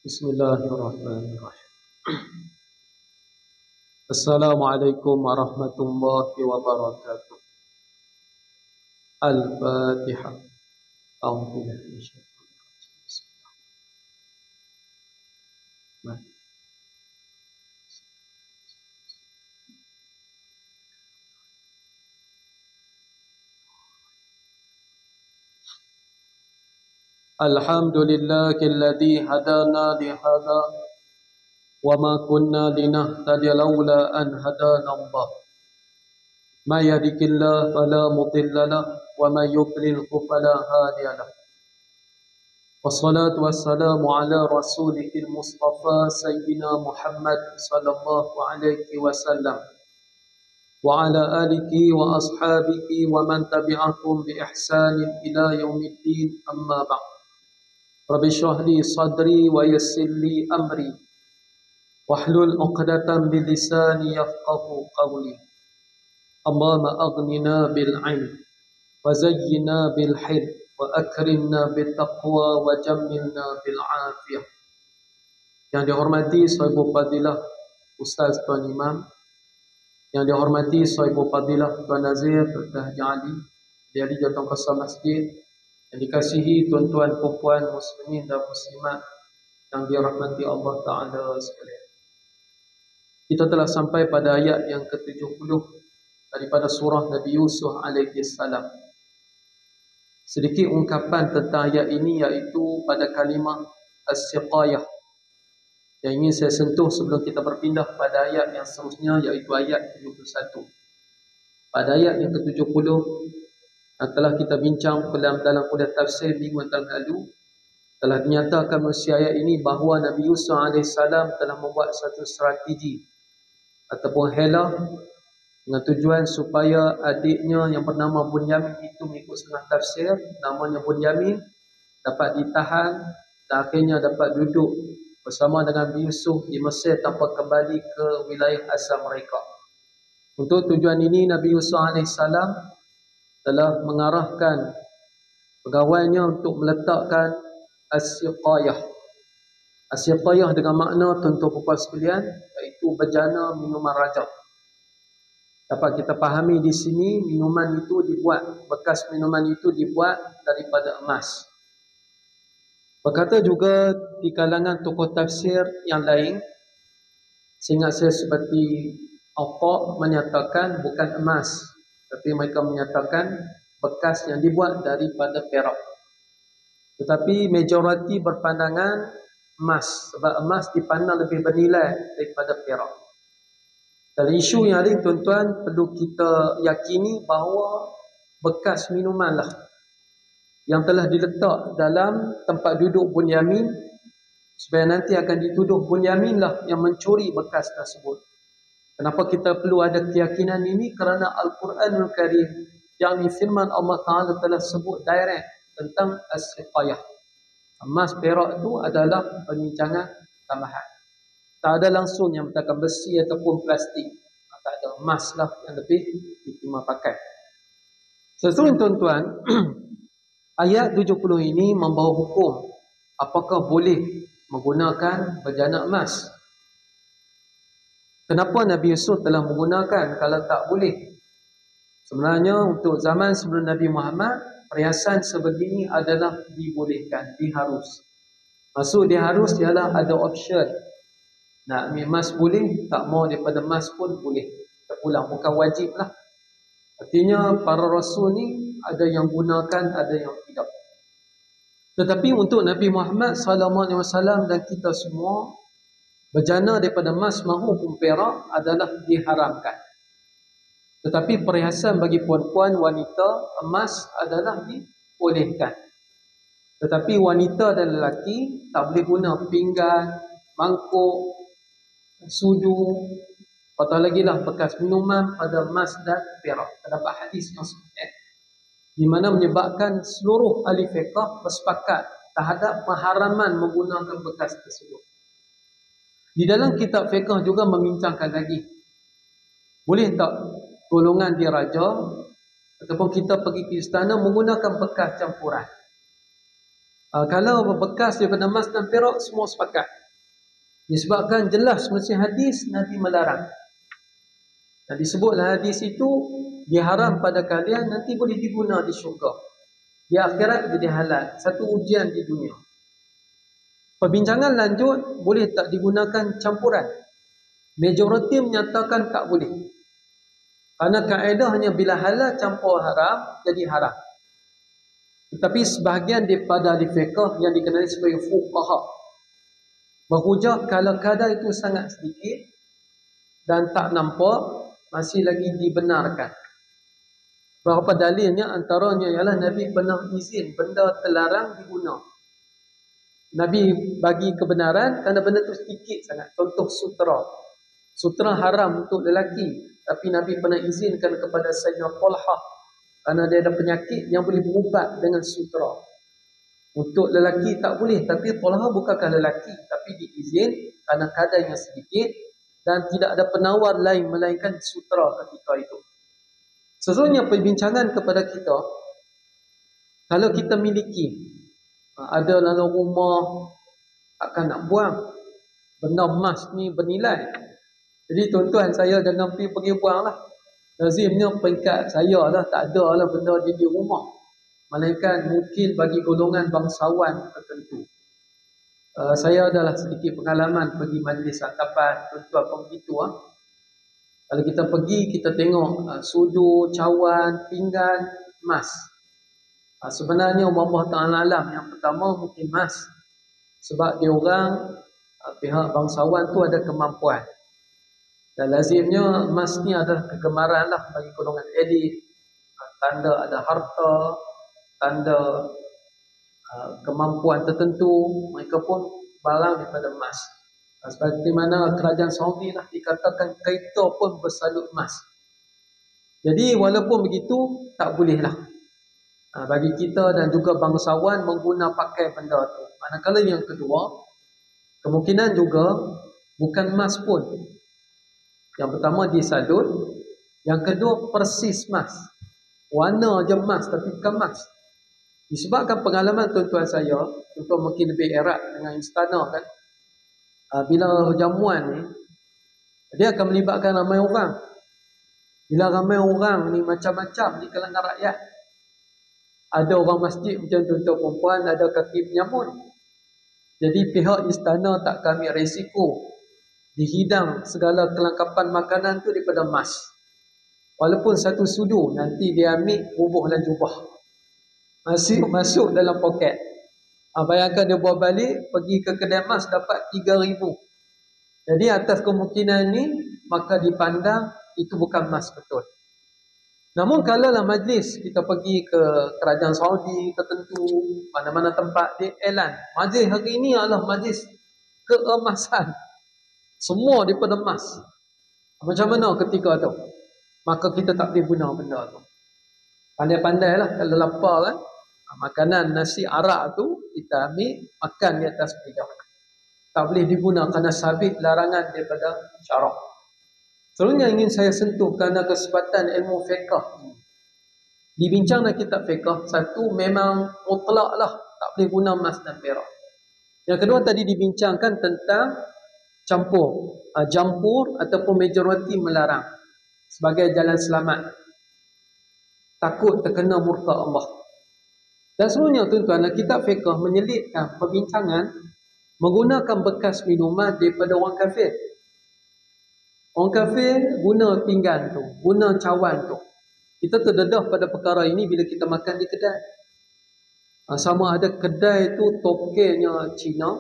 Bismillahirrahmanirrahim. Assalamualaikum warahmatullahi wabarakatuh. Al-Fatihah. A'udzu billahi minasyaitonir rajim. Bismillahirrahmanirrahim. Alhamdulillahilladzi hadana li hadza wa ma kunna linahtadiya laula an hadana Allah. May yahdihillahu fala mudilla lahu wa may yudlil fala hadiya lahu. Wassalatu wassalamu ala rasulihil mustafa sayyidina Muhammad sallallahu alaihi wasallam wa ala alihi wa ashabihi wa man tabi'ahum bi ihsanin ila yaumiddin, amma ba'd. Rabbi shrah li sadri wa yassir li amri wahlul 'uqdatam min lisani yafqahu qawli. Allahumma aghnina bil 'ilm wa zayyina bil hilm wa akrimna bit taqwa wa jammilna bil 'afiyah. Yang dihormati Sahibul Fadilah Ustaz Tuan Imam, yang dihormati Sahibul Fadilah Tuan Nazir Dr. Haji Ali, Dari Jawatan Qasar Masjid, yang dikasihi tuan-tuan puan-puan muslimin dan muslimat yang dirahmati Allah Ta'ala sekalian. Kita telah sampai pada ayat yang ke-70 daripada surah Nabi Yusuf alaihi salam. Sedikit ungkapan tentang ayat ini, iaitu pada kalimah as-siqayah yang ingin saya sentuh sebelum kita berpindah pada ayat yang seterusnya, iaitu ayat 71. Pada ayat yang ke-70 yang telah kita bincang dalam kuliah tafsir minggu yang lalu, telah dinyatakan melalui ayat ini bahawa Nabi Yusuf AS telah membuat satu strategi ataupun helah dengan tujuan supaya adiknya yang bernama Bunyamin itu, mengikut setengah tafsir namanya Bunyamin, dapat ditahan dan akhirnya dapat duduk bersama dengan Nabi Yusuf di Mesir tanpa kembali ke wilayah asal mereka. Untuk tujuan ini, Nabi Yusuf AS telah mengarahkan pegawainya untuk meletakkan as-siqayah. As-siqayah dengan makna, tuan-tuan puan sekalian, iaitu bejana minuman raja. Dapat kita fahami di sini, bekas minuman itu dibuat daripada emas. Berkata juga di kalangan tokoh tafsir yang lain, seingat saya seperti Al-Qa menyatakan bukan emas, tapi mereka menyatakan bekas yang dibuat daripada perak. Tetapi majoriti berpandangan emas, sebab emas dipandang lebih bernilai daripada perak. Dan isu yang lain, tuan-tuan, perlu kita yakini bahawa bekas minumanlah yang telah diletak dalam tempat duduk Bunyamin, supaya nanti akan dituduh Bunyaminlah yang mencuri bekas tersebut. Kenapa kita perlu ada keyakinan ini? Kerana Al-Quranul Karim, yang firman Allah Ta'ala telah sebut direct tentang as-siqayah. Emas perak itu adalah perbincangan tambahan. Tak ada langsung yang menggunakan besi ataupun plastik. Tak ada, emas lah yang lebih diterima pakai. Sesuai tuan-tuan, ayat 70 ini membawa hukum apakah boleh menggunakan bejana emas. Kenapa Nabi Yusuf telah menggunakan kalau tak boleh? Sebenarnya untuk zaman sebelum Nabi Muhammad, perhiasan sebegini adalah dibolehkan, diharus. Maksud diharus ialah ada option. Nak ambil emas boleh, tak mau daripada emas pun boleh. Kita pulang, bukan wajib lah. Artinya para rasul ni ada yang gunakan, ada yang tidak. Tetapi untuk Nabi Muhammad SAW dan kita semua, bejana daripada emas maupun perak adalah diharamkan. Tetapi perhiasan bagi puan-puan wanita, emas adalah dibolehkan. Tetapi wanita dan lelaki tak boleh guna pinggan, mangkuk, sudu, atau lagi lah bekas minuman pada emas dan perak. Terdapat hadis yang sahih di mana menyebabkan seluruh ahli fiqh bersepakat terhadap pengharaman menggunakan bekas tersebut. Di dalam kitab fiqh juga membincangkan lagi, boleh tak golongan diraja ataupun kita pergi ke istana menggunakan bekas campuran. Kalau bekas daripada emas dan perak, semua sepakat. Disebabkan jelas mesti hadis Nabi melarang. Dan disebutlah hadis itu diharam pada kalian, nanti boleh diguna di syurga. Di akhirat jadi halal. Satu ujian di dunia. Perbincangan lanjut, boleh tak digunakan campuran? Majoriti menyatakan tak boleh. Karena kaedahnya bila halal campur haram, jadi haram. Tetapi sebahagian daripada ahli fiqh yang dikenali sebagai fuqaha berhujah kalau kadar itu sangat sedikit dan tak nampak, masih lagi dibenarkan. Berapa dalilnya? Antaranya ialah Nabi pernah izin benda terlarang diguna. Nabi bagi kebenaran kerana benda itu sedikit sangat. Contoh sutera. Sutera haram untuk lelaki, tapi Nabi pernah izinkan kepada Sayyidina Talha kerana dia ada penyakit yang boleh berubat dengan sutera. Untuk lelaki tak boleh, tapi Talha bukankah lelaki, tapi diizin kerana kadar yang sedikit dan tidak ada penawar lain melainkan sutera ketika itu. Sesungguhnya perbincangan kepada kita, kalau kita miliki, ada dalam rumah, takkan nak buang. Benda emas ni bernilai. Jadi tuan-tuan, saya jangan pergi buang lah. Lazimnya peringkat saya lah, tak ada lah benda di rumah. Melainkan mungkin bagi golongan bangsawan tertentu. Saya adalah sedikit pengalaman pergi majlis santapan, tuan-tuan pun begitu. Kalau kita pergi, kita tengok sudu, cawan, pinggan, emas. Sebenarnya Allah Ta'ala alam yang pertama mungkin emas. Sebab dia orang, pihak bangsawan tu ada kemampuan. Dan lazimnya emas ni adalah kegemaran lah bagi golongan elit. Tanda ada harta, tanda kemampuan tertentu, mereka pun barang daripada emas. Seperti mana kerajaan Saudi lah dikatakan kereta pun bersalut emas. Jadi walaupun begitu, tak bolehlah bagi kita dan juga bangsawan mengguna pakai benda tu. Manakala yang kedua, kemungkinan juga bukan emas pun. Yang pertama disalut, yang kedua persis emas. Warna je emas tapi bukan emas. Disebabkan pengalaman tuan-tuan saya, tuan-tuan mungkin lebih erat dengan istana kan. Bila jamuan ni, dia akan melibatkan ramai orang. Bila ramai orang ni macam-macam di kalangan rakyat. Ada orang masjid macam tuan-tuan perempuan, ada kaki penyamun. Jadi pihak istana tak ambil risiko dihidang segala kelengkapan makanan tu daripada emas. Walaupun satu sudu, nanti dia ambil bubuh dan jubah. Masuk dalam poket. Bayangkan dia bawa balik, pergi ke kedai emas dapat 3,000. Jadi atas kemungkinan ni, maka dipandang itu bukan emas betul. Namun kalau lah majlis, kita pergi ke kerajaan Saudi tertentu, mana-mana tempat dia elan, majlis hari ini adalah majlis keemasan. Semua daripada emas. Macam mana ketika tu? Maka kita tak boleh guna benda tu. Pandai-pandai lah kalau lapar kan. Makanan nasi arak tu kita ambil, makan di atas meja. Tak boleh digunakan kerana sabit larangan daripada syarak. Sebenarnya ingin saya sentuh kerana kesempatan ilmu fiqh ini. Dibincangkan kitab fiqh, satu memang mutlak lah, tak boleh guna emas dan perak. Yang kedua tadi dibincangkan tentang jampur ataupun majoriti melarang sebagai jalan selamat. Takut terkena murka Allah. Dan sebenarnya tuan-tuan, kitab fiqh menyelitkan perbincangan menggunakan bekas minuman daripada orang kafir. Orang kafir guna pinggan tu, guna cawan tu. Kita terdedah pada perkara ini bila kita makan di kedai. Sama ada kedai tu tokennya Cina,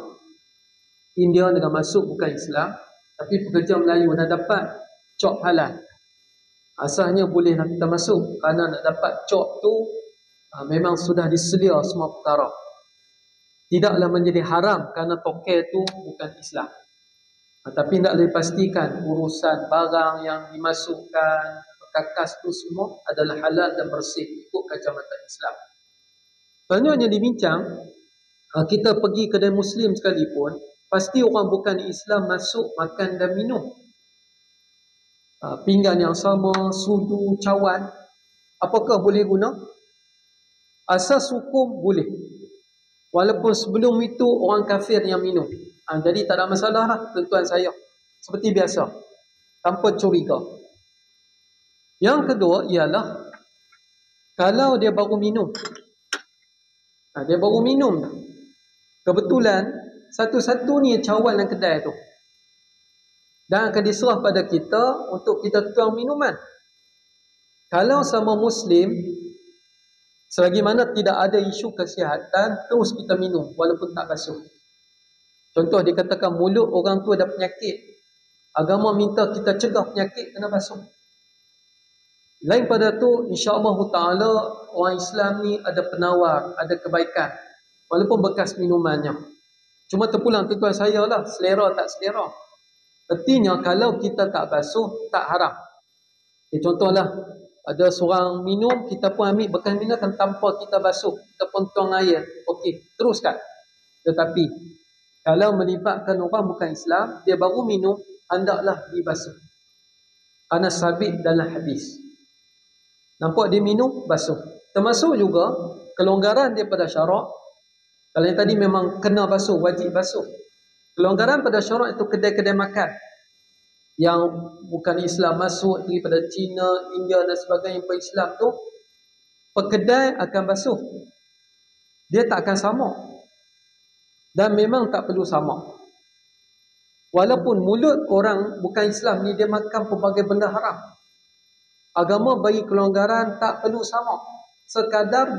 India dengan masuk bukan Islam, tapi pekerja Melayu nak dapat cop halal. Asalnya bolehlah kita masuk kerana nak dapat cop tu memang sudah disedia semua perkara. Tidaklah menjadi haram kerana token tu bukan Islam. Tapi tidak boleh pastikan urusan barang yang dimasukkan, perkakas tu semua adalah halal dan bersih ikut kacamata Islam. Sebenarnya dibincang, kita pergi kedai Muslim sekalipun, pasti orang bukan Islam masuk makan dan minum. Pinggan yang sama, sudu, cawan, apakah boleh guna? Asas hukum boleh. Walaupun sebelum itu orang kafir yang minum. Jadi tak ada masalah lah tuan-tuan saya. Seperti biasa. Tanpa curiga. Yang kedua ialah kalau dia baru minum. Dia baru minum. Kebetulan satu-satu ni cawan dalam kedai tu. Dan akan diserah pada kita untuk kita tuang minuman. Kalau sama Muslim, selagi mana tidak ada isu kesihatan, terus kita minum walaupun tak basuh. Contoh dikatakan mulut orang tu ada penyakit. Agama minta kita cegah penyakit, kena basuh. Lain pada tu, insya-Allah Ta'ala orang Islam ni ada penawar, ada kebaikan. Walaupun bekas minumannya. Cuma terpulang tuan saya lah, selera tak selera. Artinya kalau kita tak basuh, tak haram. Contohlah, ada seorang minum, kita pun ambil bekas minuman tanpa kita basuh. Kita pun tuang air. Okey, teruskan. Tetapi, kalau melibatkan orang bukan Islam, dia baru minum, hendaklah dibasuh. Kerana sabit dalam hadis. Nampak dia minum, basuh. Termasuk juga kelonggaran daripada syarak. Kalau yang tadi memang kena basuh, wajib basuh. Kelonggaran pada syarak itu kedai-kedai makan. Yang bukan Islam masuk daripada China, India dan sebagainya yang Islam tu, pekedai akan basuh. Dia tak akan sama. Dan memang tak perlu sama. Walaupun mulut orang bukan Islam ni dia makan pelbagai benda haram. Agama bagi kelonggaran tak perlu sama. Sekadar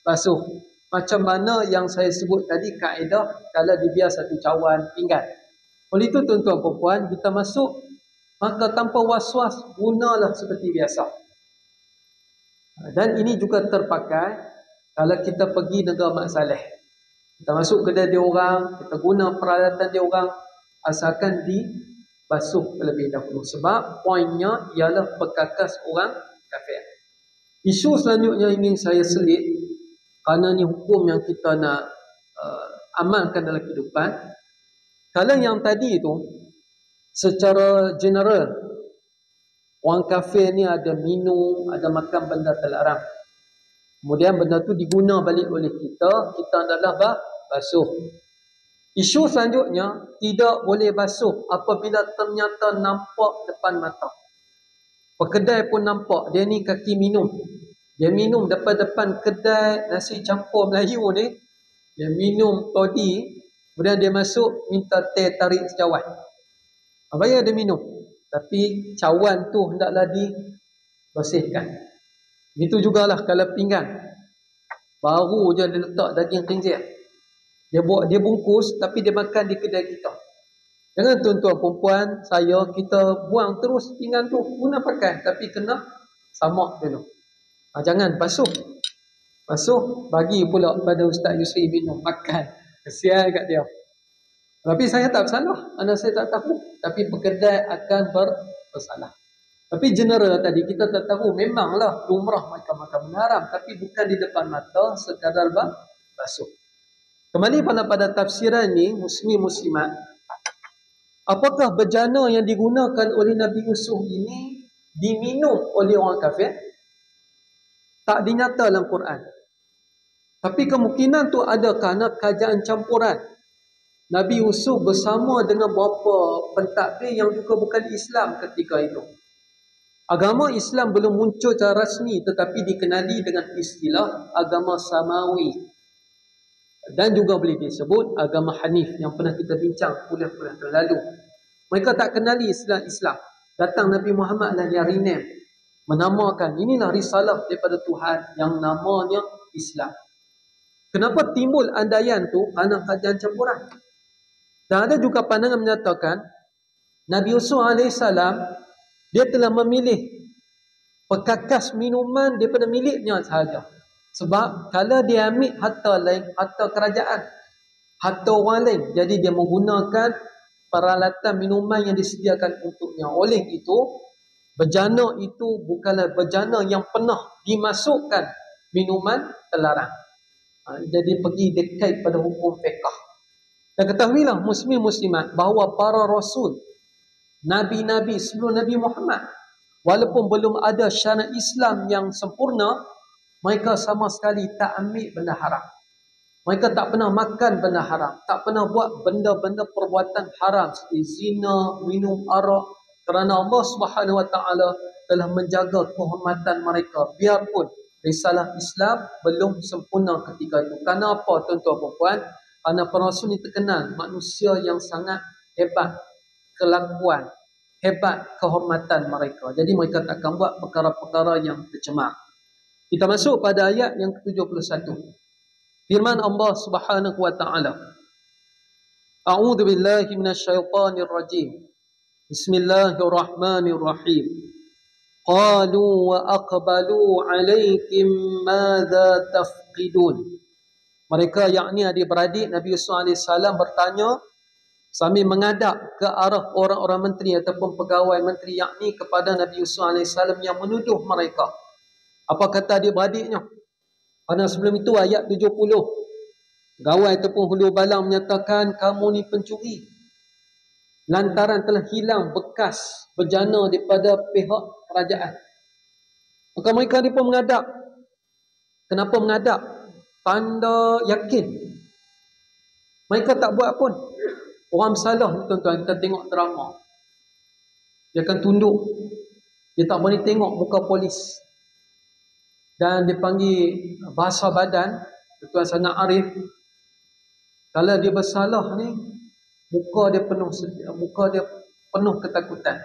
basuh. Macam mana yang saya sebut tadi kaedah kalau dibiar satu cawan pinggan. Oleh itu tuan-tuan perempuan, kita masuk maka tanpa was-was gunalah seperti biasa. Dan ini juga terpakai kalau kita pergi negara Mak Saleh. Kita masuk kedai dia orang, kita guna peralatan dia orang, asalkan dibasuh terlebih dahulu. Sebab poinnya ialah perkakas orang kafir. Isu selanjutnya ingin saya selit, kerana ni hukum yang kita nak amalkan dalam kehidupan. Kalau yang tadi itu secara general, orang kafir ni ada minum, ada makan benda terlarang. Kemudian benda tu diguna balik oleh kita adalah basuh. Isu selanjutnya, tidak boleh basuh apabila ternyata nampak depan mata. Pekedai pun nampak, dia ni kaki minum. Dia minum depan-depan kedai nasi campur Melayu ni. Dia minum toddy, kemudian dia masuk minta teh tarik secawan. Bayar dia minum. Tapi cawan tu hendaklah dibersihkan. Itu jugalah kalau pinggan. Baru je dia letak daging khinzir. Dia bungkus tapi dia makan di kedai kita. Jangan tuan-tuan perempuan, kita buang terus pinggan tu. Guna pakai tapi kena samak dulu. Jangan basuh. Basuh, bagi pula pada Ustaz Yusri minum, makan. Kesian kat dia. Tapi saya tak bersalah. Kerana saya tak tahu. Tapi pekedai akan bersalah. Tapi general tadi kita tak tahu. Memanglah lumrah makan-makan haram. Tapi bukan di depan mata. Sekadar basuh. Kembali pada tafsiran ni, muslimat. Apakah bejana yang digunakan oleh Nabi Yusuf ini diminum oleh orang kafir? Tak dinyata dalam Quran. Tapi kemungkinan tu ada kerana kajian campuran. Nabi Yusuf bersama dengan beberapa pentadbir yang juga bukan Islam ketika itu. Agama Islam belum muncul secara rasmi tetapi dikenali dengan istilah agama Samawi. Dan juga boleh disebut agama Hanif yang pernah kita bincang kuliah-kuliah terlalu. Mereka tak kenali istilah Islam. Datang Nabi Muhammad lah yang rename. Menamakan inilah risalah daripada Tuhan yang namanya Islam. Kenapa timbul andaian tu? Kerana kajian campuran. Dan ada juga pandangan menyatakan Nabi Yusuf AS dia telah memilih pekakas minuman daripada miliknya sahaja. Sebab kalau dia ambil harta lain, harta kerajaan, harta orang lain, jadi dia menggunakan peralatan minuman yang disediakan untuknya. Oleh itu, bejana itu bukanlah bejana yang pernah dimasukkan minuman terlarang. Jadi pergi dekat pada hukum fiqh. Dan ketahuilah muslimat bahawa para rasul, nabi-nabi sebelum Nabi Muhammad, walaupun belum ada syariat Islam yang sempurna, mereka sama sekali tak ambil benda haram. Mereka tak pernah makan benda haram, tak pernah buat benda-benda perbuatan haram seperti zina, minum arak, kerana Allah Subhanahu Wa Taala telah menjaga kehormatan mereka biarpun risalah Islam belum sempurna ketika itu. Kerana apa, tuan-tuan dan puan? Kerana para rasul ini terkenal manusia yang sangat hebat kelakuan, hebat kehormatan mereka. Jadi mereka tak akan buat perkara-perkara yang tercemar. Kita masuk pada ayat yang ke-71. Firman Allah Subhanahu wa taala. A'udzu billahi minasyaitonir rajim. Bismillahirrahmanirrahim. Qalu wa aqbalu 'alaikum madza tafqidun. Mereka, yakni adik-beradik Nabi Yusuf AS bertanya sambil menghadap ke arah orang-orang menteri ataupun pegawai menteri, yakni kepada Nabi Yusuf AS yang menuduh mereka. Apa kata adik-beradiknya? Pada sebelum itu ayat 70. Gawai ataupun hulu balang menyatakan kamu ni pencuri. Lantaran telah hilang bekas bejana daripada pihak kerajaan. Maka mereka ni pun menghadap. Kenapa menghadap? Tanda yakin. Mereka tak buat pun. Orang bersalah ni tuan-tuan, kita tengok drama. Dia akan tunduk. Dia tak boleh tengok muka polis. Dan dia panggil bahasa badan, Tuan Sana Arif. Kalau dia bersalah ni, muka dia penuh ketakutan.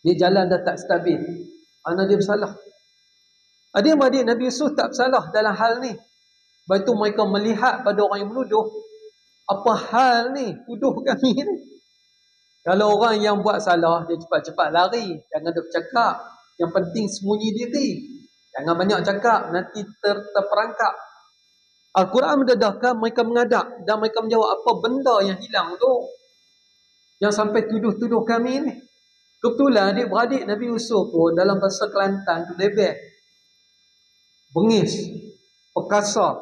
Dia jalan dah tak stabil. Kerana dia bersalah. Adik-adik Nabi Yusuf tak bersalah dalam hal ni. Lepas itu mereka melihat pada orang yang menuduh. Apa hal ni? Tuduh kami ni. Kalau orang yang buat salah, dia cepat-cepat lari. Jangan dia bercakap. Yang penting sembunyi diri. Jangan banyak cakap, nanti terperangkap. Al-Quran mendedahkan mereka menghadap dan mereka menjawab, apa benda yang hilang tu? Yang sampai tuduh-tuduh kami ni. Kebetulan adik-beradik Nabi Yusuf pun dalam bahasa Kelantan tu lebih bengis, perkasa.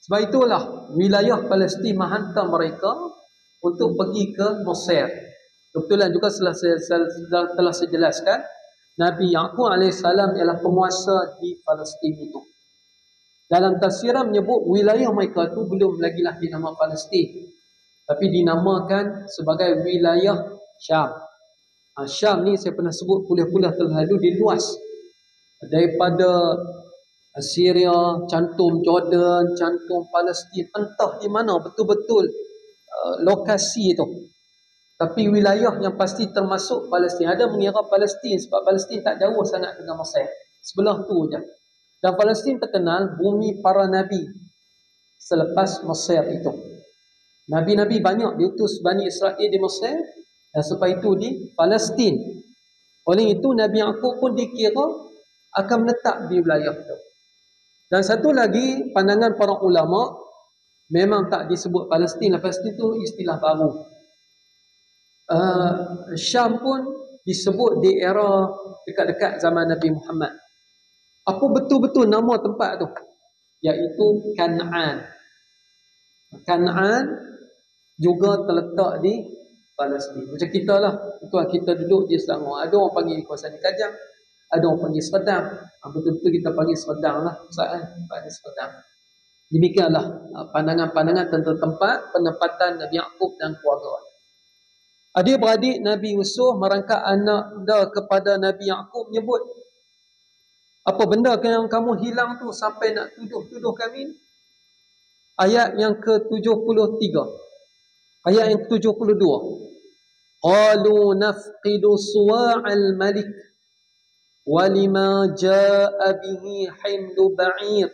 Sebab itulah wilayah Palestin menghantar mereka untuk pergi ke Mesir. Kebetulan juga telah saya jelaskan, Nabi Yaqub AS ialah penguasa di Palestin itu. Dalam tafsiran menyebut wilayah mereka itu belum lagi dinama Palestin, tapi dinamakan sebagai wilayah Syam. Syam ni saya pernah sebut kuliah-kuliah terlalu di luas. Daripada Syria, cantum Jordan, cantum Palestin, entah di mana betul-betul lokasi itu. Tapi wilayah yang pasti termasuk Palestin. Ada mengira Palestin sebab Palestin tak jauh sangat dengan Mesir. Sebelah tu je. Dan Palestin terkenal bumi para nabi selepas Mesir itu. Nabi-nabi banyak diutus Bani Israel di Mesir dan selepas itu di Palestin. Oleh itu Nabi Yaqub pun dikira akan menetap di wilayah itu. Dan satu lagi pandangan para ulama, memang tak disebut Palestin. Palestin itu istilah baru. Syam pun disebut di era dekat-dekat zaman Nabi Muhammad. Apa betul-betul nama tempat tu? Iaitu Kan'an. Kan'an juga terletak di Palestin. Macam kita lah. Tuan kita duduk di Selangor. Ada orang panggil kawasan Kajang, ada orang panggil Serdang. Betul-betul kita panggil Serdang lah. Panggil Serdang. Demikianlah pandangan-pandangan tentang tempat penempatan Nabi Yaqub dan keluarga. Adik-beradik Nabi Yusuf merangkap anak dia kepada Nabi Yaqub menyebut, apa benda yang kamu hilang tu sampai nak tuduh-tuduh kami? Ayat yang ke-73. Ayat yang ke-72. Qalu nafqidu suwa'al malik wa lima jaa'a bihi himlu ba'ir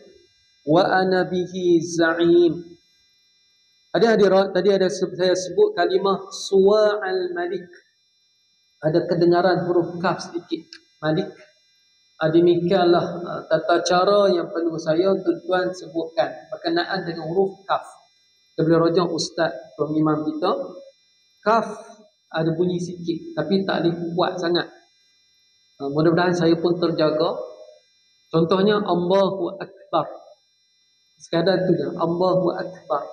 wa ana bihi za'im. Tadi ada saya sebut kalimah suwa'al malik. Ada kedengaran huruf kaf sedikit. Malik. Demikianlah tata cara yang perlu saya tuan-tuan sebutkan berkenaan dengan huruf kaf. Kita boleh rujuk ustaz tuan imam kita. Kaf ada bunyi sikit tapi tak boleh kuat sangat. Mudah-mudahan saya pun terjaga. Contohnya Allahu Akbar. Sekadar tu je, Allahu Akbar.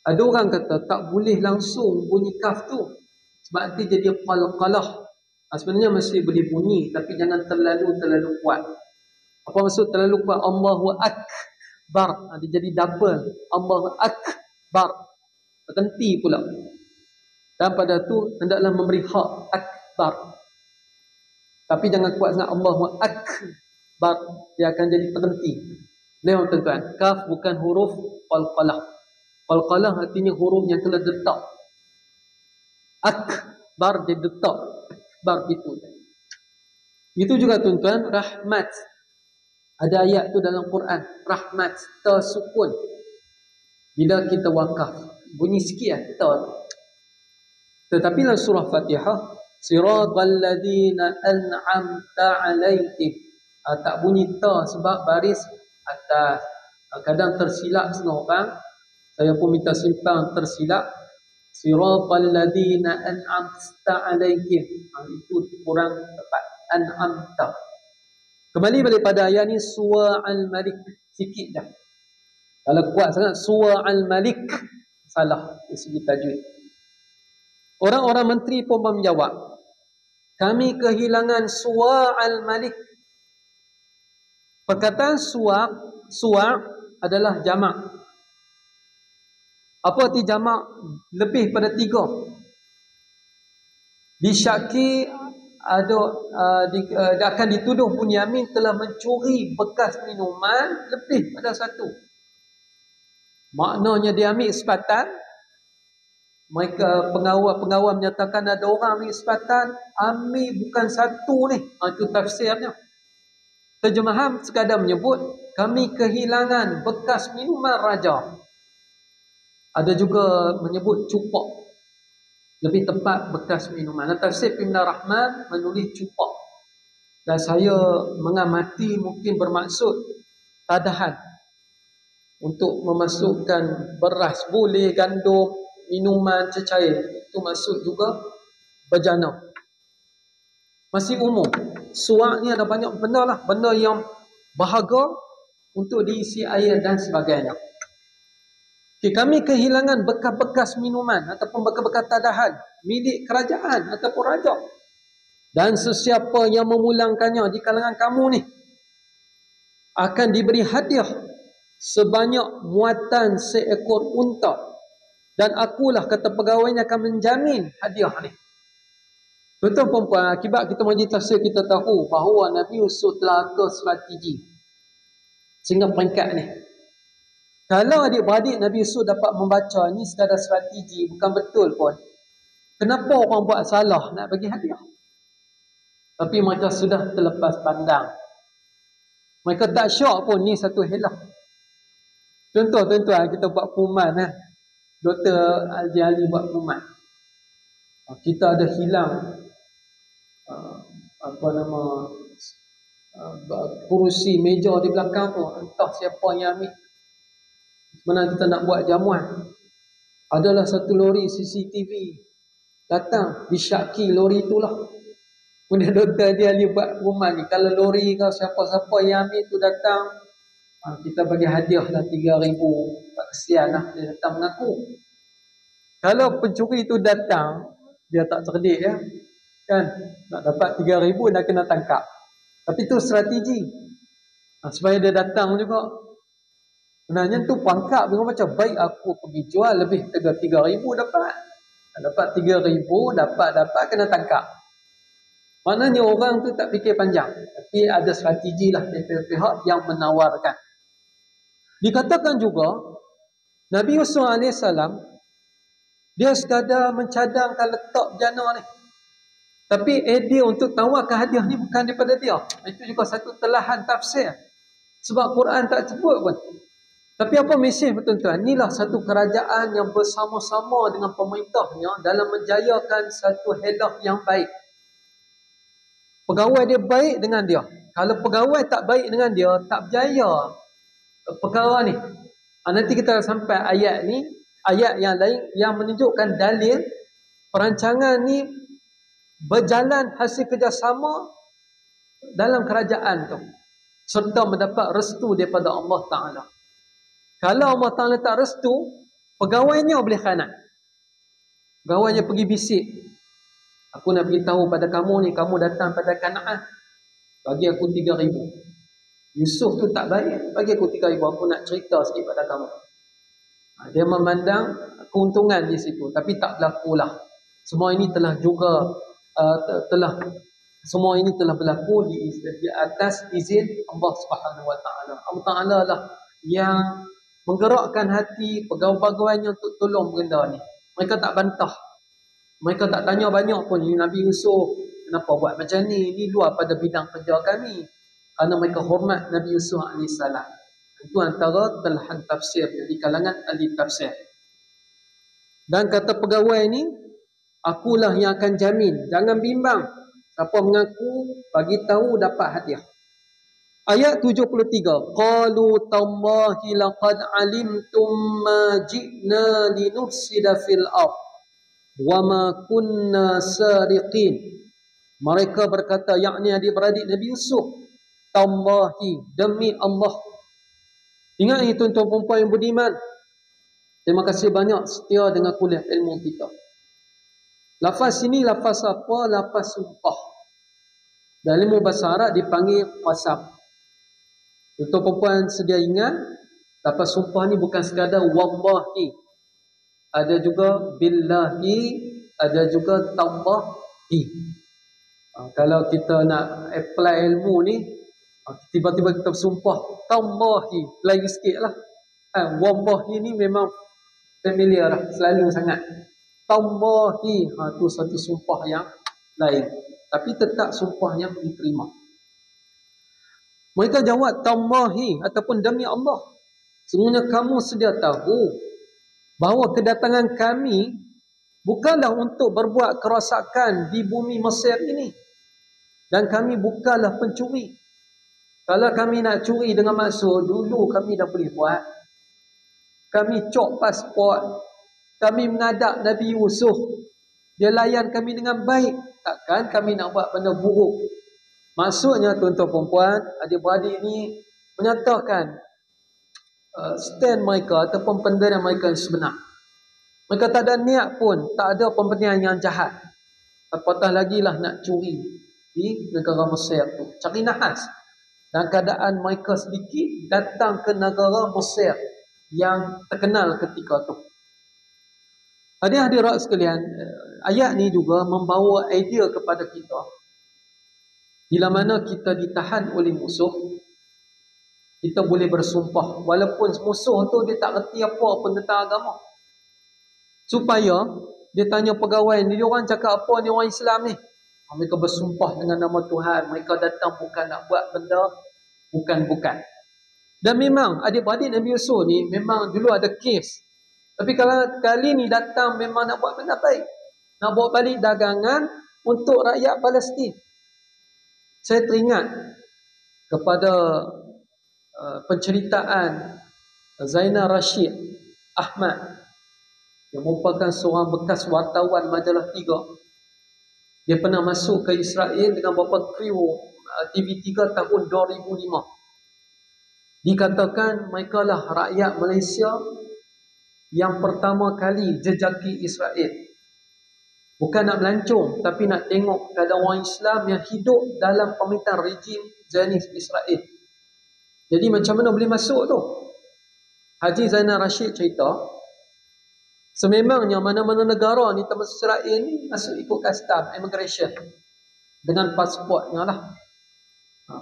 Ada orang kata tak boleh langsung bunyi kaf tu sebab nanti jadi qalqalah. Sebenarnya masih boleh bunyi tapi jangan terlalu kuat. Apa maksud terlalu kuat? Allahu akbar. Dia jadi double. Allahu akbar. Berhenti pula. Dan pada tu hendaklah memberi hak akbar. Tapi jangan kuat sangat Allahu akbar. Dia akan jadi berhenti. Lihat tuan-tuan. Kaf bukan huruf qalqalah. Qalqalah artinya huruf yang telah detak. Akbar dia detak. Akbar itu. Itu juga tuan-tuan, rahmat. Ada ayat tu dalam Quran. Rahmat. Ta sukun. Bila kita wakaf. Bunyi sikit ta tu. Tetapi dalam surah Fatihah. Siratal ladzina an'amta alaihim. Tak bunyi ta sebab baris atas. Kadang tersilap setengah orang. Saya pun minta simpang tersilap. Siratal ladzina an'amta alaihim. Itu kurang tepat. An'amta. Kembali balik pada ayat ni, Surah Al-Malik. Sikit dah. Kalau kuat sangat, Surah Al-Malik. Salah dari segi tajwid. Orang-orang menteri pun menjawab, kami kehilangan Surah Al-Malik. Perkataan Surah adalah jamak. Apa arti jamak? Lebih pada 3. Disyaki akan dituduh Bunyamin telah mencuri bekas minuman lebih pada 1. Maknanya dia ambil sepatan. Mereka pengawal menyatakan ada orang ambil sepatan, ambil bukan 1 ni. Itu tafsirnya. Terjemahan sekadar menyebut kami kehilangan bekas minuman raja. Ada juga menyebut cupak. Lebih tepat bekas minuman. Tafsir Ibn Rahman menulis cupak. Dan saya mengamati mungkin bermaksud tadahan. Untuk memasukkan beras, boleh gandum, minuman cecair. Itu maksud juga bejana. Masih umum. Suak ni ada banyak benda lah. Benda yang berharga untuk diisi air dan sebagainya. Kami kehilangan bekas-bekas minuman ataupun bekas-bekas tadahan milik kerajaan ataupun raja. Dan sesiapa yang memulangkannya di kalangan kamu ni akan diberi hadiah sebanyak muatan seekor unta. Dan akulah, kata pegawainya, akan menjamin hadiah ni. Tuan-tuan perempuan, akibat kita mengaji tafsir, kita tahu bahawa Nabi Yusuf telah atur strategi sehingga peringkat ni. Kalau adik-beradik Nabi Yusuf dapat membaca ni sekadar strategi, bukan betul pun, kenapa orang buat salah nak bagi hadiah? Tapi mereka sudah terlepas pandang. Mereka tak syok pun ni satu helah. Contoh tuan-tuan, kita buat pengumuman. Dr. Al-Jali buat pengumuman. Kita ada hilang kerusi meja di belakang tu. Entah siapa yang ambil. Sebenarnya kita nak buat jamuan. Adalah satu lori CCTV datang, disyaki lori itulah. Kemudian Dr. dia buat pengumuman ni, kalau lori kau siapa-siapa yang ambil tu datang, kita bagi hadiah lah 3,000. Tak kesian lah dia datang mengaku. Kalau pencuri tu datang, dia tak cerdik ya, kan, nak dapat 3,000 dah kena tangkap. Tapi tu strategi supaya dia datang juga. Sebenarnya tu pangkap dengan macam, baik aku pergi jual lebih 3,000 dapat. Dapat 3,000 dapat kena tangkap. Maknanya orang tu tak fikir panjang. Tapi ada strategi lah dari pihak yang menawarkan. Dikatakan juga Nabi Yusuf AS dia sekadar mencadangkan letak bejana ni. Tapi idea untuk tawarkan hadiah ni bukan daripada dia. Itu juga satu telahan tafsir. Sebab Quran tak sebut pun. Tapi apa mesej tuan-tuan? Inilah satu kerajaan yang bersama-sama dengan pemerintahnya dalam menjayakan satu helah yang baik. Pegawai dia baik dengan dia. Kalau pegawai tak baik dengan dia, tak berjaya perkara ni. Nanti kita sampai ayat ni, ayat yang lain yang menunjukkan dalil perancangan ni berjalan hasil kerjasama dalam kerajaan tu. Serta mendapat restu daripada Allah Ta'ala. Kalau Allah Ta'ala tak restu, pegawainya boleh khanat. Pegawainya pergi bisik. Aku nak beritahu pada kamu ni, kamu datang pada Kanaan, bagi aku 3,000. Yusuf tu tak baik. Bagi aku 3 ribu, aku nak cerita sikit pada kamu. Dia memandang keuntungan di situ, tapi tak berlakulah. Semua ini telah juga semua ini telah berlaku di atas izin Allah Subhanahu Wa Taala. Allah Taala lah yang menggerakkan hati pegawai-pegawainya untuk tolong benda ni. Mereka tak bantah. Mereka tak tanya banyak pun, Nabi Yusuf kenapa buat macam ni? Ini luar pada bidang kerja kami. Kerana mereka hormat Nabi Yusuf AS. Itu antara telahan tafsir di kalangan ahli tafsir. Dan kata pegawai ni, akulah yang akan jamin. Jangan bimbang. Siapa mengaku, bagi tahu dapat hadiah. Ayat 73. Qalu tallahi laqad alimtum ma ji'na linufsida fil ardh wa ma kunna sariqin. Mereka berkata, yakni adik-beradik Nabi Yusuf, tallahi, demi Allah. Ingat ini tuan-tuan perempuan yang budiman. Terima kasih banyak setia dengan kuliah ilmu kita. Lafaz ini lafaz apa? Lafaz sumpah. Dalam ilmu bahasa Arab dipanggil qasam. Tuan-tuan perempuan sedia ingat, lafaz sumpah ni bukan sekadar wallahi. Ada juga billahi, ada juga tallahi. Kalau kita nak apply ilmu ni, tiba-tiba kita bersumpah tallahi, lain sikit lah. Wallahi ni memang familiar lah, selalu sangat. Tallahi, tu satu sumpah yang lain. Tapi tetap sumpah yang diterima. Mereka jawab tallahi ataupun demi Allah. Sebenarnya kamu sedia tahu bahawa kedatangan kami bukanlah untuk berbuat kerosakan di bumi Mesir ini. Dan kami bukanlah pencuri. Kalau kami nak curi dengan maksud, dulu kami dah boleh buat. Kami cop pasport. Kami mengadap Nabi Yusuf. Dia layan kami dengan baik. Takkan kami nak buat benda buruk. Maksudnya tuan-tuan perempuan, adik-beradik ni menyatakan stand mereka ataupun pendirian mereka yang sebenar. Mereka tak ada niat pun, tak ada pemberian yang jahat. Apatah lagi lah nak curi di negara Mesir tu. Cari nahas. Dan keadaan mereka sedikit datang ke negara Mesir yang terkenal ketika tu. Hadirin sekalian, ayat ni juga membawa idea kepada kita. Bila mana kita ditahan oleh musuh, kita boleh bersumpah. Walaupun musuh tu dia tak reti apa pun tentang agama. Supaya dia tanya pegawai ni, dia orang cakap apa ni orang Islam ni? Mereka bersumpah dengan nama Tuhan. Mereka datang bukan nak buat benda bukan-bukan. Dan memang adik-beradik Nabi Yusuf ni memang dulu ada kes. Tapi kalau kali ni datang memang nak buat benda baik. Nak bawa balik dagangan untuk rakyat Palestin. Saya teringat kepada penceritaan Zainal Rashid Ahmad yang merupakan seorang bekas wartawan majalah 3. Dia pernah masuk ke Israel dengan beberapa kru TV3 tahun 2005. Dikatakan mereka lah rakyat Malaysia yang pertama kali jejaki Israel. Bukan nak melancong, tapi nak tengok keadaan orang Islam yang hidup dalam pemerintahan rejim Zionis Israel. Jadi macam mana boleh masuk tu? Haji Zainal Rashid cerita, sememangnya mana-mana negara ni termasuk Israel ni masuk ikut custom, immigration. Dengan pasportnya lah.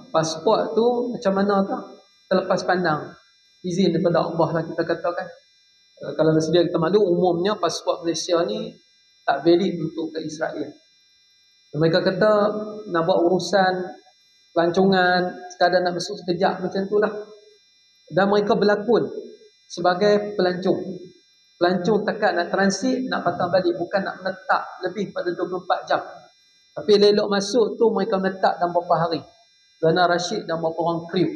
Pasport tu macam mana tu? Terlepas pandang. Izin daripada Allah lah kita katakan. Kalau sedia kita maklum, umumnya pasport Malaysia ni tak valid untuk ke Israel. Mereka kata nak buat urusan pelancongan, sekadar nak masuk sekejap macam tu lah. Dan mereka berlakon sebagai pelancong. Pelancong takat nak transit, nak patah balik, bukan nak menetap lebih pada 24 jam. Tapi elok masuk tu mereka menetap dalam beberapa hari. Zainal Rashid dan beberapa orang kru.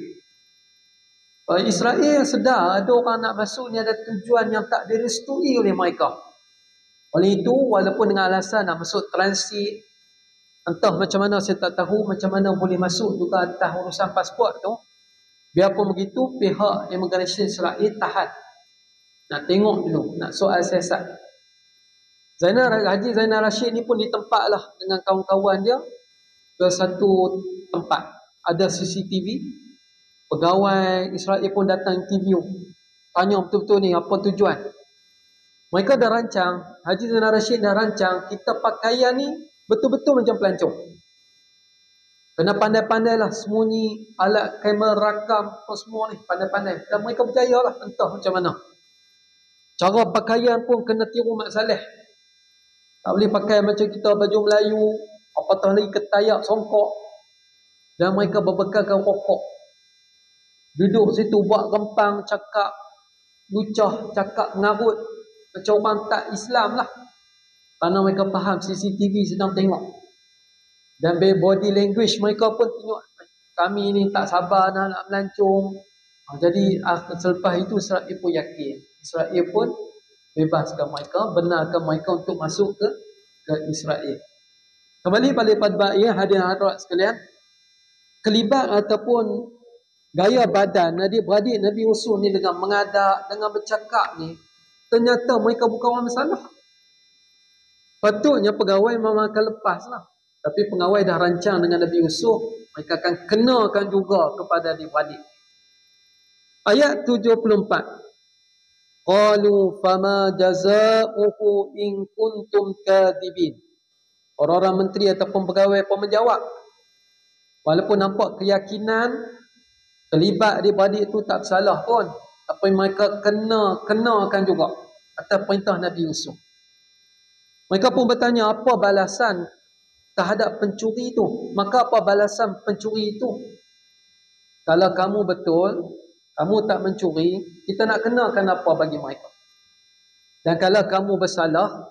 Israel sedar ada orang nak masuk ni ada tujuan yang tak direstui oleh mereka. Oleh itu, walaupun dengan alasan nak masuk transit, entah macam mana saya tak tahu, macam mana boleh masuk juga atas urusan pasport tu. Biarpun begitu, pihak immigration Israel tahan. Nak tengok dulu, nak soal siasat. Haji Zainal Rashid ni pun ditempatlah dengan kawan-kawan dia ke satu tempat. Ada CCTV. Pegawai Israel pun datang interview. Tanya betul-betul ni apa tujuan. Mereka dah rancang, Haji Zainal Rashid dah rancang, kita pakaian ni betul-betul macam pelancong. Kena pandai-pandai lah sembunyi, alat kamera rakam, apa semua ni, pandai-pandai. Dan mereka berjaya lah, entah macam mana. Cara pakaian pun kena tiru Mat Saleh. Tak boleh pakai macam kita baju Melayu, apatah lagi ketayak, songkok. Dan mereka berbekalkan rokok. Duduk situ buat rempang, cakap lucah, cakap ngarut. Macam orang tak Islam lah. Kerana mereka faham CCTV sedang tengok. Dan body language mereka pun tengok. Kami ni tak sabar nak melancong. Jadi selepas itu Israel pun yakin. Israel pun bebaskan mereka, benarkan mereka untuk masuk ke Israel. Kembali pada baik hadirin hadirat sekalian. Kelibat ataupun gaya badan adik-beradik Nabi Yusuf ni dengan mengadak, dengan bercakap ni, ternyata mereka bukan orang bersalah. Patutnya pegawai memang akan lepas lah. Tapi pegawai dah rancang dengan Nabi Yusuf, mereka akan kenakan juga kepada adik-beradik. Ayat 74. Qalu fama jazauhu in kuntum kadibin. Orang-orang menteri ataupun pegawai pun menjawab. Walaupun nampak keyakinan terlibat adik-beradik itu tak bersalah pun, tapi mereka kenakan juga atas perintah Nabi Yusuf. Mereka pun bertanya apa balasan terhadap pencuri itu. Maka apa balasan pencuri itu? Kalau kamu betul, kamu tak mencuri, kita nak kenakan apa bagi mereka. Dan kalau kamu bersalah,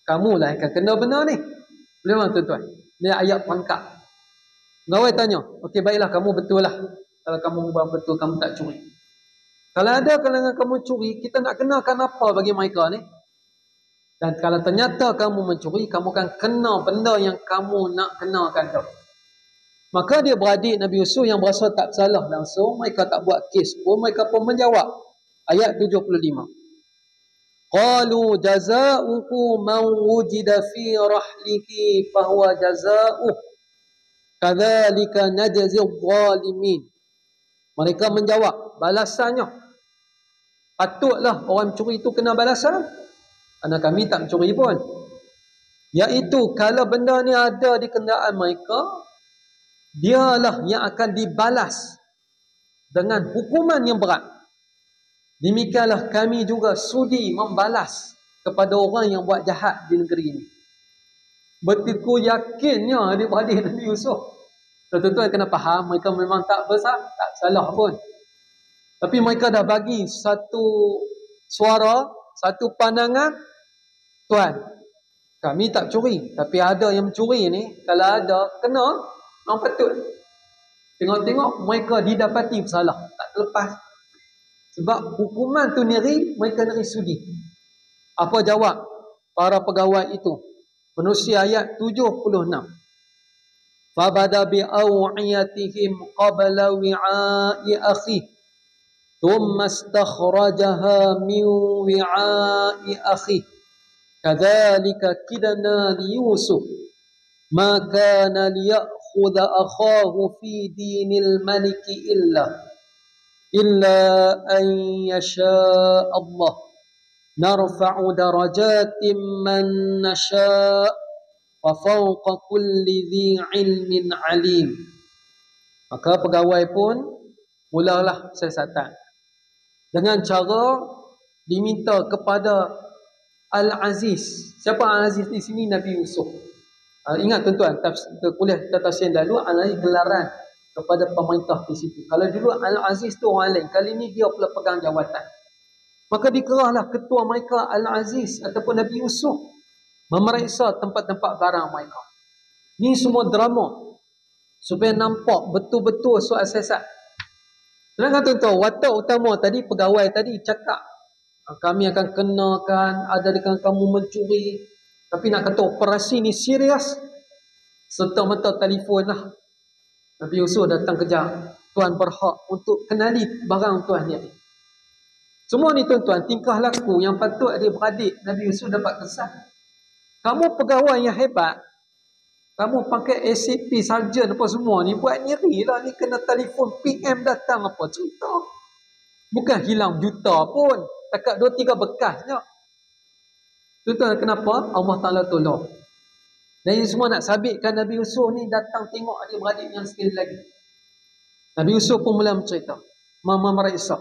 kamulah yang akan kena benar ni. Boleh tak tuan-tuan? Ini ayat pangkat. Pegawai tanya, okey baiklah kamu betul lah. Kalau kamu betul, kamu tak curi. Kalau ada kalangan kamu curi, kita nak kenakan apa bagi mereka ni? Dan kalau ternyata kamu mencuri, kamu akan kena benda yang kamu nak kenakan tu. Maka dia beradik Nabi Yusuf yang berasa tak salah langsung, mereka tak buat kes pun, mereka pun menjawab. Ayat 75. Qalu jazauhu man wujida fi rahlihi fahuwa jazauh. Kadzalika najzi adh-dhalimin. Mereka menjawab, balasannya patutlah orang mencuri itu kena balasan. Kerana kami tak mencuri pun. Iaitu kalau benda ni ada di kenderaan mereka, dialah yang akan dibalas dengan hukuman yang berat. Demikianlah kami juga sudi membalas kepada orang yang buat jahat di negeri ini. Betul yakinnya adik-beradik Nabi Yusuf. Tentu-tentu kena faham mereka memang tak bersalah, tak salah pun. Tapi mereka dah bagi satu suara, satu pandangan. Tuan, kami tak curi. Tapi ada yang mencuri ni, kalau ada, kena. Memang patut. Tengok-tengok mereka didapati bersalah. Tak terlepas. Sebab hukuman tu neri, mereka neri sudi. Apa jawab para pegawai itu? Menerusi ayat 76. Fabada bi'aw'iyatihim qabla wi'a'i akhi. Thumma istakhrajaha min wi'a'i akhi. Kadzalika kidna li Yusuf. Ma kana liya'khudha akhahu fi dinil maliki illa an yasha Allah. Narfa'u darajatin man nasha' wa fawqa kulli dhi ilmin alim. Maka pegawai pun mulalah siasatan dengan cara diminta kepada Al-Aziz. Siapa Al-Aziz di sini? Nabi Yusuf. Ingat tuan-tuan, kuliah tafsir lalu Al-Aziz gelaran kepada pemerintah di situ. Kalau dulu Al-Aziz tu orang lain, kali ni dia pula pegang jawatan. Maka dikerahlah ketua mereka Al-Aziz ataupun Nabi Yusuf memeriksa tempat-tempat barang mereka. Ni semua drama supaya nampak betul-betul soal siasat. Sedangkan tuan-tuan, watak utama tadi, pegawai tadi cakap kami akan kenakan, ada dengan kamu mencuri. Tapi nak kata operasi ni serius, serta-merta telefon lah. Nabi Yusuf datang kejar. Tuan berhak untuk kenali barang tuan ni. Semua ni tuan-tuan, tingkah laku yang patut adik-beradik Nabi Yusuf dapat kesan. Kamu pegawai yang hebat, Kamu pakai ACP sarjan apa semua ni, buat nyeri lah ni, kena telefon PM datang apa cerita. Bukan hilang juta pun, takat 2-3 bekas je. Tuan-tuan, kenapa? Allah Ta'ala tolong. Dan ini semua nak sabitkan Nabi Yusuf ni datang tengok adik-beradik yang sekali lagi. Nabi Yusuf pun mula bercerita, memeriksa.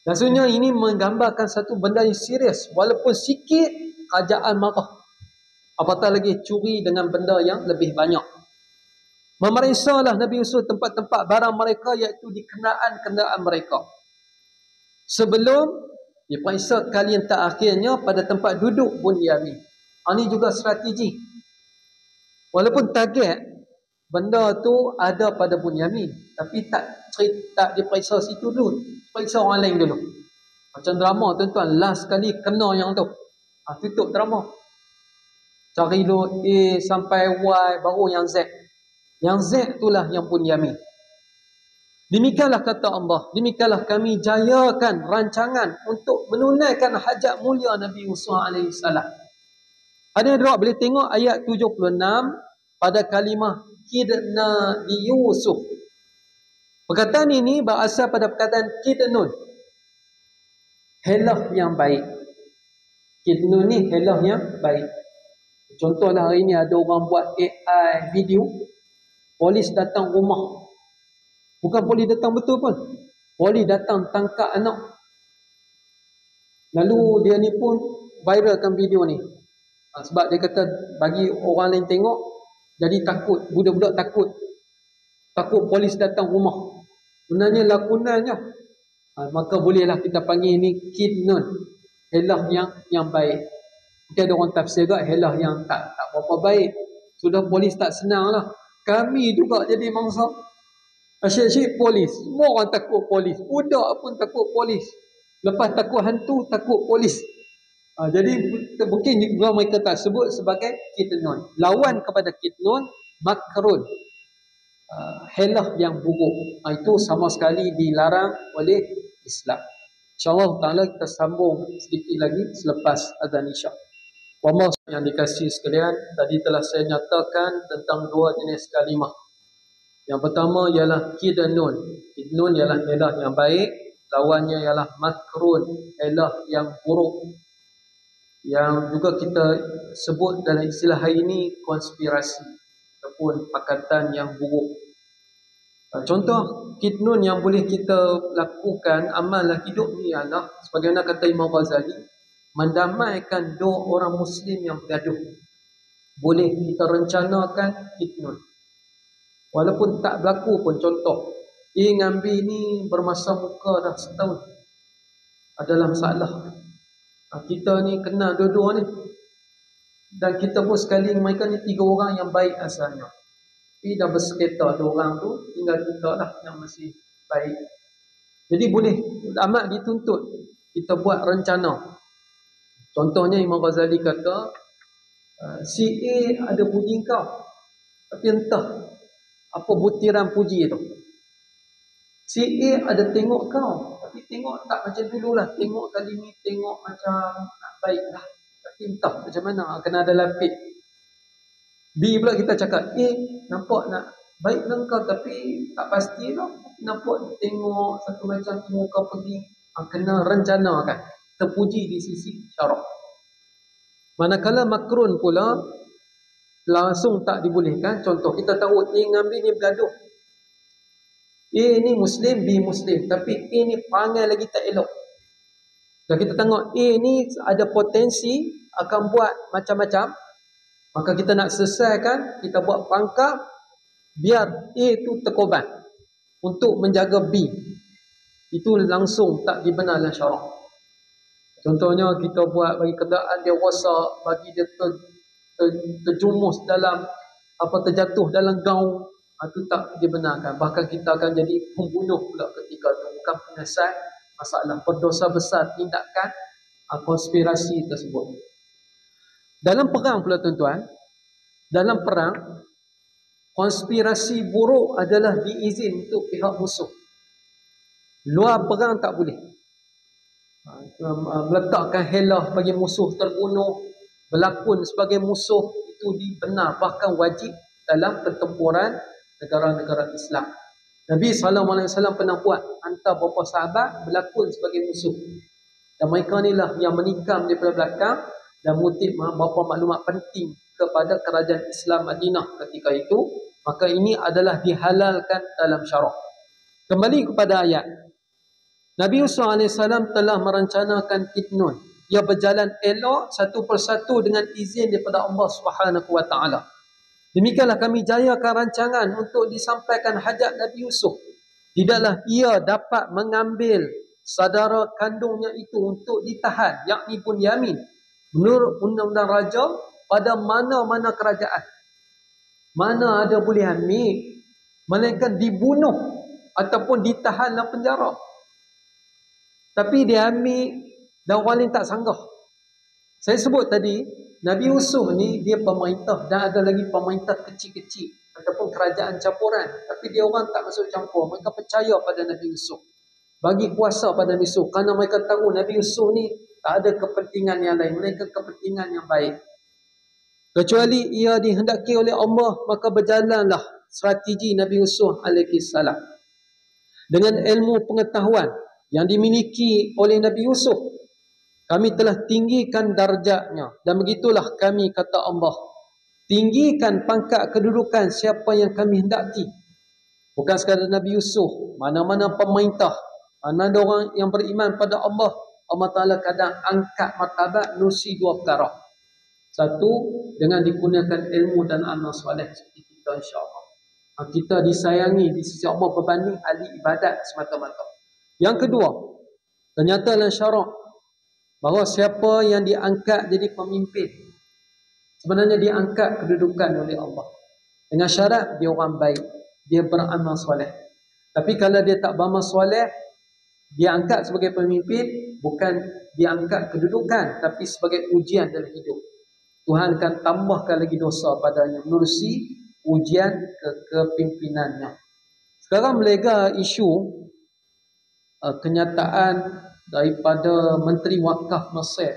Dan sebenarnya ini menggambarkan satu benda yang serius. Walaupun sikit, kerajaan marah. Apatah lagi curi dengan benda yang lebih banyak. Memeriksalah Nabi Yusuf tempat-tempat barang mereka, iaitu di kenderaan-kenderaan mereka. Sebelum diperiksa kali yang terakhirnya pada tempat duduk Bunyamin. Ini juga strategi. Walaupun target benda tu ada pada Bunyamin, tapi tak diperiksa situ dulu. Periksa orang lain dulu. Macam drama tuan-tuan, last kali kena yang tu. Tutup drama. Cari dulu A sampai Y, baru yang Z. Yang Z itulah yang Bunyamin. Demikianlah kata Allah, demikianlah kami jayakan rancangan untuk menunaikan hajat mulia Nabi Yusuf AS. Ada yang boleh tengok ayat 76 pada kalimah kidna di Yusuf. Perkataan ini berasal pada perkataan kidnun, helah yang baik. Kidnun ni helah yang baik. Contohlah hari ni ada orang buat AI video, polis datang rumah. Bukan polis datang betul pun. Polis datang tangkap anak. Lalu dia ni pun viralkan video ni. Sebab dia kata bagi orang lain tengok, jadi takut. Budak-budak takut. Takut polis datang rumah. Sebenarnya lakonannya. Maka bolehlah kita panggil ni kidnun. Helah yang baik. Mungkin ada orang tafsir juga helah yang tak berapa baik. Sudah polis tak senang lah. Kami juga jadi mangsa. Asyik-asyik polis. Semua orang takut polis. Budak pun takut polis. Lepas takut hantu, takut polis. Jadi mungkin juga mereka tak sebut sebagai kitnun. Lawan kepada kitnun, makrun. Helah yang buruk. Itu sama sekali dilarang oleh Islam. InsyaAllah ta'ala kita sambung sedikit lagi selepas azan isya. Allah yang dikasihi sekalian, tadi telah saya nyatakan tentang dua jenis kalimah. Yang pertama ialah kidnun. Kidnun ialah helah yang baik. Lawannya ialah makrun, helah yang buruk. Yang juga kita sebut dalam istilah hari ini konspirasi ataupun pakatan yang buruk. Contoh kidnun yang boleh kita lakukan, amalan hidup ni adalah sebagaimana kata Imam Ghazali, mendamaikan dua orang Muslim yang bergaduh. Boleh kita rencanakan kidnun. Walaupun tak berlaku pun, contoh ngambil ni bermasa muka dah setahun, adalah masalah. Kita ni kenal dua-dua ni, dan kita pun sekali mereka ni 3 orang yang baik asalnya, tapi dah bersekitar 2 orang tu, tinggal kita lah yang masih baik. Jadi boleh amat dituntut kita buat rencana. Contohnya Imam Ghazali kata, si A ada puji kau, tapi entah apa butiran puji itu. Si A ada tengok kau, tapi tengok tak macam dulu lah. Tengok kali ni, tengok macam nak baik lah, tapi entah macam mana, kena ada lapik. B pula kita cakap, nampak nak baik dengan kau, tapi tak pasti lah. Nampak tengok satu macam muka pergi. Kena rencanakan, terpuji di sisi syarak. Manakala makrun pula langsung tak dibolehkan. Contoh kita tahu A ngambil ni bergaduh, A ni Muslim, B Muslim, tapi A ni perangai lagi tak elok. Dan kita tengok A ni ada potensi akan buat macam-macam, maka kita nak selesaikan, kita buat pangkal biar A tu terkorban untuk menjaga B. Itu langsung tak dibenar dalam syarak. Contohnya kita buat bagi kenderaan dia rosak, bagi dia terjumus dalam terjatuh dalam gaung, itu tak dibenarkan. Bahkan kita akan jadi pembunuh pula ketika itu. Bukan penyelesaian masalah, berdosa besar tindakan konspirasi tersebut. Dalam perang pula tuan-tuan, dalam perang konspirasi buruk adalah diizin untuk pihak musuh. Luar perang tak boleh. Meletakkan helah bagi musuh terbunuh, berlakon sebagai musuh, itu itu dibenar, bahkan wajib dalam pertempuran negara-negara Islam. Nabi SAW pernah buat hantar beberapa sahabat berlakon sebagai musuh. Dan mereka inilah yang menikam daripada belakang dan mengutip beberapa maklumat penting kepada kerajaan Islam Madinah ketika itu. Maka ini adalah dihalalkan dalam syarak. Kembali kepada ayat. Nabi Yusuf AS telah merencanakan kitnun. Ia berjalan elok satu persatu dengan izin daripada Allah SWT. Demikianlah kami jayakan rancangan untuk disampaikan hajat Nabi Yusuf. Tidaklah ia dapat mengambil saudara kandungnya itu untuk ditahan, yakni Bunyamin, menurut undang-undang raja pada mana-mana kerajaan. Mana ada boleh ambil, melainkan dibunuh ataupun ditahan dalam penjara. Tapi dia ambil dan orang lain tak sanggah. Saya sebut tadi, Nabi Yusuf ni dia pemerintah dan ada lagi pemerintah kecil-kecil ataupun kerajaan campuran. Tapi dia orang tak masuk campur. Mereka percaya pada Nabi Yusuf. Bagi kuasa pada Nabi Yusuf. Kerana mereka tahu Nabi Yusuf ni tak ada kepentingan yang lain. Mereka kepentingan yang baik. Kecuali ia dihendaki oleh Allah, maka berjalanlah strategi Nabi Yusuf AS. Dengan ilmu pengetahuan yang dimiliki oleh Nabi Yusuf, kami telah tinggikan darjatnya. Dan begitulah kami, kata Allah, tinggikan pangkat kedudukan siapa yang kami hendaki. Bukan sekadar Nabi Yusuf, mana-mana pemerintah, mana ada orang yang beriman pada Allah, Allah Ta'ala kadang angkat martabat nusi dua perkara. Satu, dengan digunakan ilmu dan amal soleh seperti kita, insyaAllah. Kita disayangi di sisi Allah berbanding ahli ibadat semata-mata. Yang kedua, ternyata dalam syarak bahawa siapa yang diangkat jadi pemimpin, sebenarnya diangkat kedudukan oleh Allah. Dengan syarat dia orang baik, dia beramal soleh. Tapi kalau dia tak beramal soleh, dia angkat sebagai pemimpin, bukan diangkat kedudukan, tapi sebagai ujian dalam hidup. Tuhan akan tambahkan lagi dosa padanya menerusi ujian kepimpinannya. Sekarang melega isu kenyataan daripada Menteri Wakaf Mesir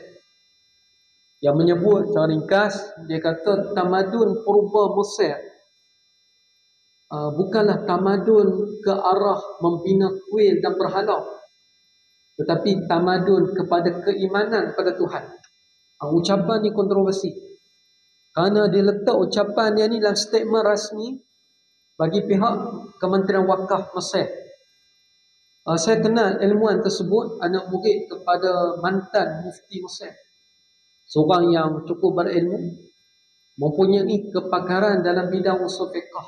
yang menyebut secara ringkas, dia kata tamadun purba Mesir bukanlah tamadun ke arah membina kuil dan berhala, tetapi tamadun kepada keimanan pada Tuhan. Ucapan ni kontroversi kerana dia letak ucapan dia ni dalam statement rasmi bagi pihak Kementerian Wakaf Mesir. Saya kenal ilmuwan tersebut, anak murid kepada mantan mufti Mesir, seorang yang cukup berilmu, mempunyai kepakaran dalam bidang usul fiqh.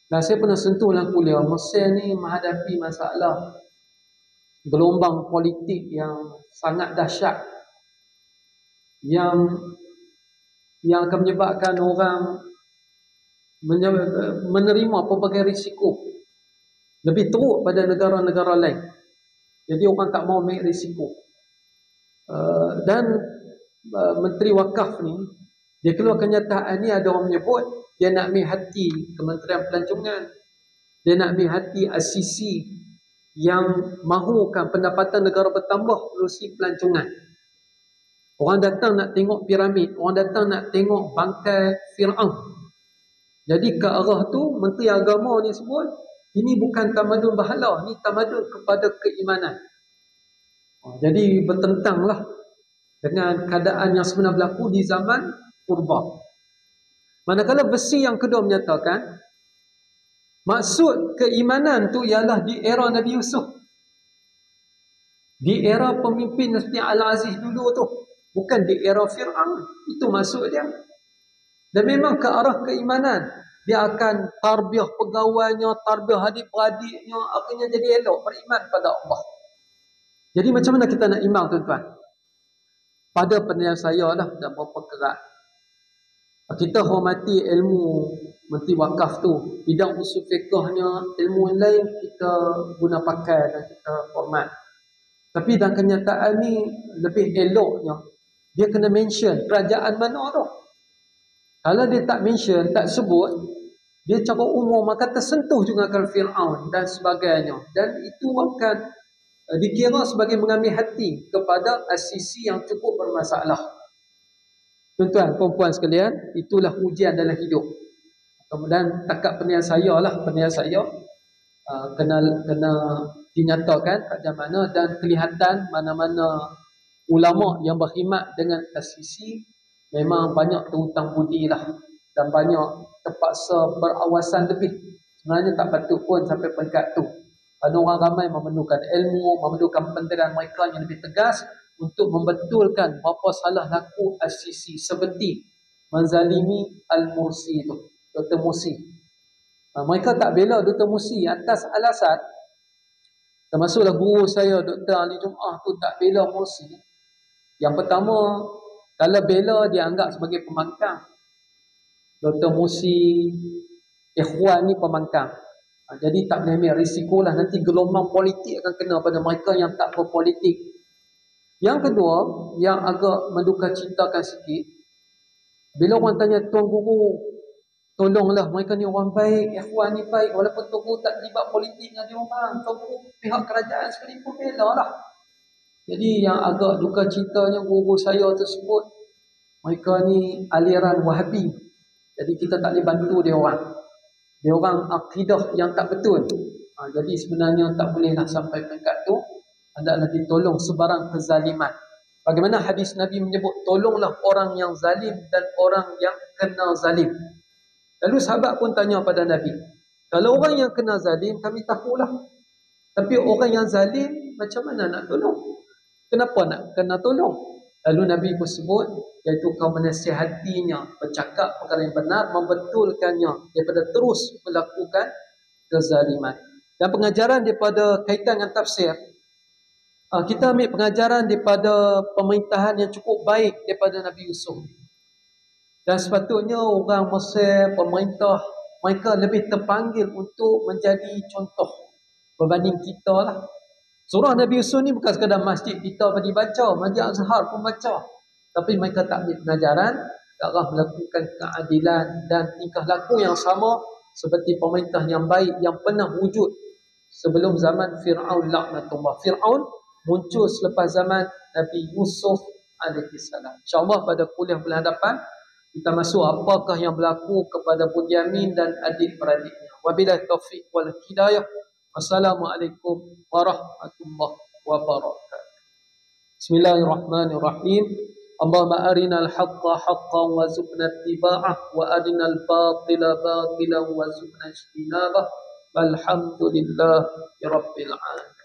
Dan saya pernah sentuh dalam kuliah, Mesir ni menghadapi masalah gelombang politik yang sangat dahsyat, yang akan menyebabkan orang menerima pelbagai risiko lebih teruk pada negara-negara lain. Jadi orang tak mau ambil risiko. Dan Menteri Wakaf ni, dia keluar kenyataan ni, ada orang menyebut dia nak ambil hati Kementerian Pelancongan, dia nak ambil hati ACC yang mahukan pendapatan negara bertambah melalui pelancongan. Orang datang nak tengok piramid, orang datang nak tengok bangkai Fir'aun. Jadi ke arah tu, Menteri Agama ni sebut, ini bukan tamadun berhala, ini tamadun kepada keimanan. Jadi bertentanglah dengan keadaan yang sebenar berlaku di zaman purba. Manakala versi yang kedua menyatakan, maksud keimanan tu ialah di era Nabi Yusuf. Di era pemimpin seperti Al-Aziz dulu tu. Bukan di era Fir'aun. Itu maksud dia. Dan memang ke arah keimanan. Dia akan tarbiyah pegawainya, tarbiyah adik-beradiknya, akhirnya jadi elok beriman pada Allah. Jadi macam mana kita nak imbang, tuan-tuan? Pada penilaian saya lah, dan berapa kerat, kita hormati ilmu Menteri Wakaf tu. Bidang usul fiqhnya, ilmu lain kita guna pakai dan kita hormat. Tapi dalam kenyataan ni, lebih eloknya dia kena mention kerajaan mana tu. Kalau dia tak mention, tak sebut, dia cara umum maka tersentuh juga dengan Fir'aun dan sebagainya. Dan itu akan dikira sebagai mengambil hati kepada asisi yang cukup bermasalah. Tuan-tuan, perempuan sekalian, itulah ujian dalam hidup. Kemudian takat penilaian saya kena dinyatakan kat jam mana dan kelihatan mana-mana ulama yang berkhidmat dengan asisi memang banyak terhutang budi lah dan banyak terpaksa berawasan lebih. Sebenarnya tak patut pun sampai peringkat tu. Ada orang ramai memerlukan ilmu, memerlukan pendirian mereka yang lebih tegas untuk membetulkan apa salah laku asisi seperti menzalimi Al-Mursi itu, Dr. Mursi. Mereka tak bela Dr. Mursi atas alasan, termasuklah guru saya Dr. Ali Jum'ah tu tak bela Mursi. Yang pertama, kalau bela dia anggap sebagai pembangkang. Dr. Mursi, Ikhwan ni pembangkang. Jadi tak boleh ambil risiko lah. Nanti gelombang politik akan kena pada mereka yang tak berpolitik. Yang kedua, yang agak mendukacitakan sikit, bila orang tanya, Tuan Guru, tolonglah mereka ni orang baik, Ikhwan ni baik, walaupun Tuan Guru tak terlibat politik dengan dia orang, Tuan Guru pihak kerajaan sekalipun bela lah. Jadi yang agak duka citanya guru saya tersebut, mereka ni aliran Wahabi. Jadi kita tak boleh bantu dia orang. Dia orang akidah yang tak betul. Jadi sebenarnya tak bolehlah sampai peringkat tu. Hendaklah ditolong sebarang kezaliman. Bagaimana hadis Nabi menyebut, tolonglah orang yang zalim dan orang yang kena zalim. Lalu sahabat pun tanya pada Nabi, kalau orang yang kena zalim, kami tahulah. Tapi orang yang zalim, macam mana nak tolong? Kenapa nak kena tolong? Lalu Nabi pun sebut, iaitu kau menasihatinya, bercakap perkara yang benar, membetulkannya daripada terus melakukan kezaliman. Dan pengajaran daripada kaitan dengan tafsir, kita ambil pengajaran daripada pemerintahan yang cukup baik daripada Nabi Yusuf. Dan sepatutnya orang Mesir, pemerintah, mereka lebih terpanggil untuk menjadi contoh berbanding kita lah. Surah Nabi Yusuf ni bukan sekadar masjid kita bagi baca, Masjid Azhar pun baca. Tapi mereka tak ambil pengajaran ke arah melakukan keadilan dan tingkah laku yang sama seperti pemerintah yang baik yang pernah wujud sebelum zaman Fir'aun laknatullah. Fir'aun muncul selepas zaman Nabi Yusuf alaihissalam. InsyaAllah pada kuliah bulan hadapan kita masuk apakah yang berlaku kepada Bunyamin dan adik-beradiknya. Wabillahi taufiq wal hidayah. Wassalamualaikum warahmatullahi wabarakatuh. Bismillahirrahmanirrahim. Allahumma arinal haqqa haqqan warzuqna ittiba'ah wa arinal batila batilan warzuqna ijtinabah. Walhamdulillahi rabbil alamin.